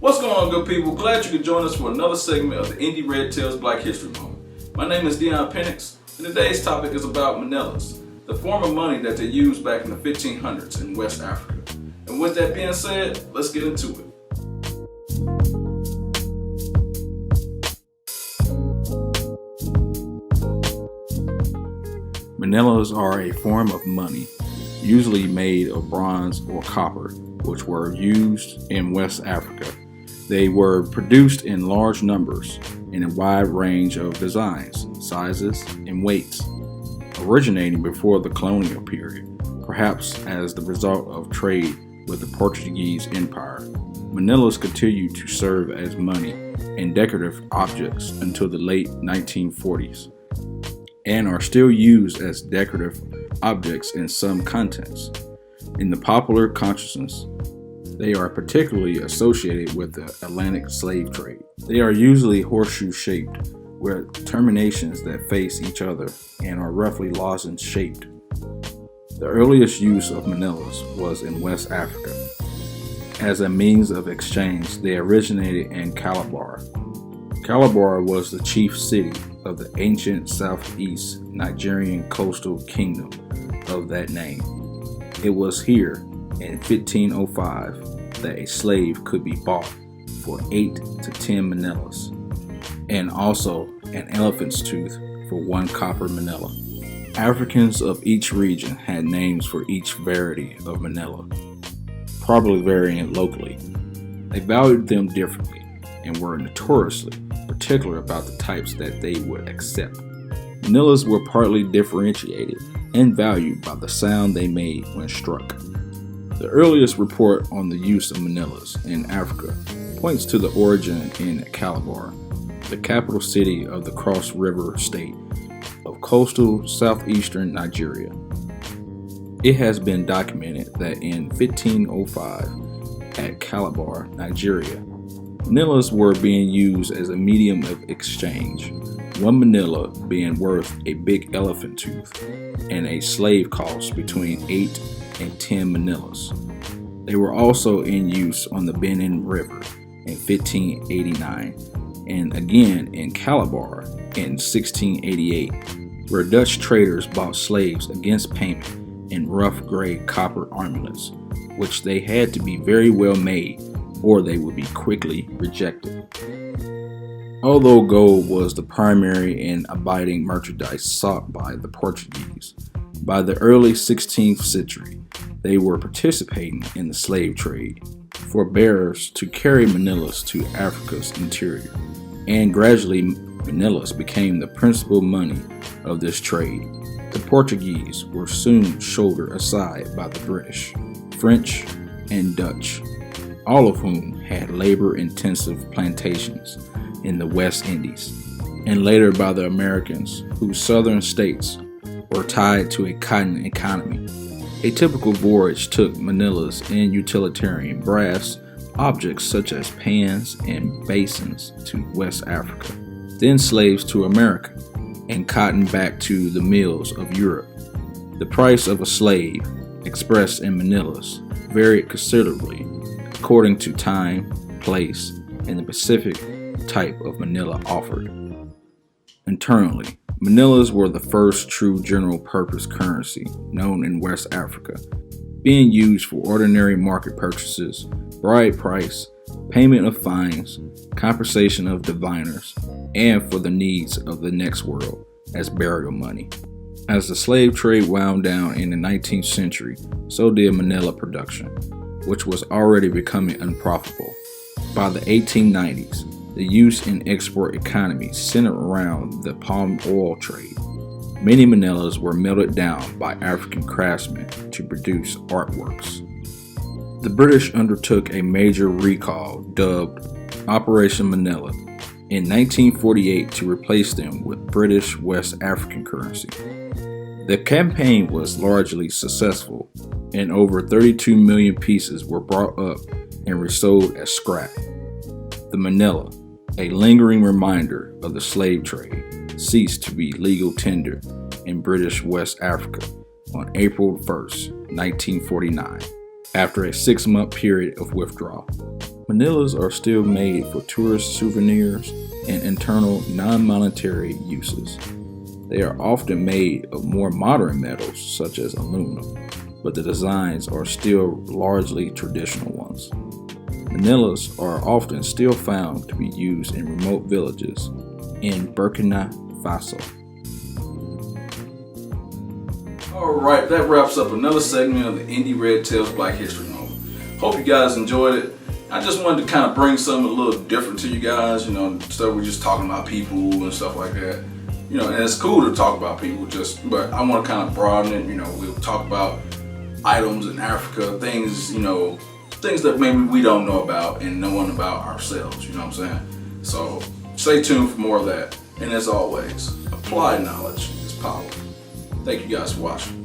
What's going on, good people? Glad you could join us for another segment of the Indie Red Tales Black History Moment. My name is Dion Penix, and today's topic is about Manillas, the form of money that they used back in the 1500s in West Africa. And with that being said, let's get into it. Manillas are a form of money, usually made of bronze or copper, which were used in West Africa. They were produced in large numbers in a wide range of designs, sizes, and weights, originating before the colonial period, perhaps as the result of trade with the Portuguese Empire. Manillas continued to serve as money and decorative objects until the late 1940s, and are still used as decorative objects in some contexts. In the popular consciousness, they are particularly associated with the Atlantic slave trade. They are usually horseshoe-shaped, with terminations that face each other and are roughly lozenge-shaped. The earliest use of manillas was in West Africa. As a means of exchange, they originated in Calabar. Calabar was the chief city of the ancient southeast Nigerian coastal kingdom of that name. It was here in 1505 that a slave could be bought for 8 to 10 manillas, and also an elephant's tooth for 1 copper manilla. Africans of each region had names for each variety of manilla, probably varying locally. They valued them differently and were notoriously particular about the types that they would accept. Manillas were partly differentiated and valued by the sound they made when struck. The earliest report on the use of manillas in Africa points to the origin in Calabar, the capital city of the Cross River state of coastal southeastern Nigeria. It has been documented that in 1505 at Calabar, Nigeria, manillas were being used as a medium of exchange, 1 manilla being worth a big elephant tooth, and a slave cost between 8 and 10 manillas. They were also in use on the Benin River in 1589, and again in Calabar in 1688, where Dutch traders bought slaves against payment in rough gray copper armlets, which they had to be very well made or they would be quickly rejected. Although gold was the primary and abiding merchandise sought by the Portuguese, by the early 16th century, they were participating in the slave trade for bearers to carry manillas to Africa's interior, and gradually manillas became the principal money of this trade. The Portuguese were soon shouldered aside by the British, French, and Dutch, all of whom had labor-intensive plantations in the West Indies, and later by the Americans, whose southern states were tied to a cotton economy. A typical voyage took manillas and utilitarian brass objects such as pans and basins to West Africa, then slaves to America, and cotton back to the mills of Europe. The price of a slave, expressed in manillas, varied considerably according to time, place, and the specific type of manilla offered. Internally, manillas were the first true general-purpose currency known in West Africa, being used for ordinary market purchases, bride price, payment of fines, compensation of diviners, and for the needs of the next world as burial money. As the slave trade wound down in the 19th century, so did manilla production, which was already becoming unprofitable. By the 1890s, the use and export economy centered around the palm oil trade. Many manillas were melted down by African craftsmen to produce artworks. The British undertook a major recall dubbed Operation Manila in 1948 to replace them with British West African currency. The campaign was largely successful, and over 32 million pieces were brought up and resold as scrap. The manila, a lingering reminder of the slave trade, ceased to be legal tender in British West Africa on April 1st, 1949, after a 6-month period of withdrawal. Manillas are still made for tourist souvenirs and internal non-monetary uses. They are often made of more modern metals such as aluminum, but the designs are still largely traditional ones. Manillas are often still found to be used in remote villages in Burkina Faso. Alright, that wraps up another segment of the Indie Red Tails Black History Moment. Hope you guys enjoyed it. I just wanted to kind of bring something a little different to you guys, instead we're just talking about people and stuff like that. And it's cool to talk about people, but I want to kind of broaden it. We'll talk about items in Africa, things that maybe we don't know about and knowing about ourselves, you know what I'm saying? So stay tuned for more of that. And as always, applied knowledge is power. Thank you guys for watching.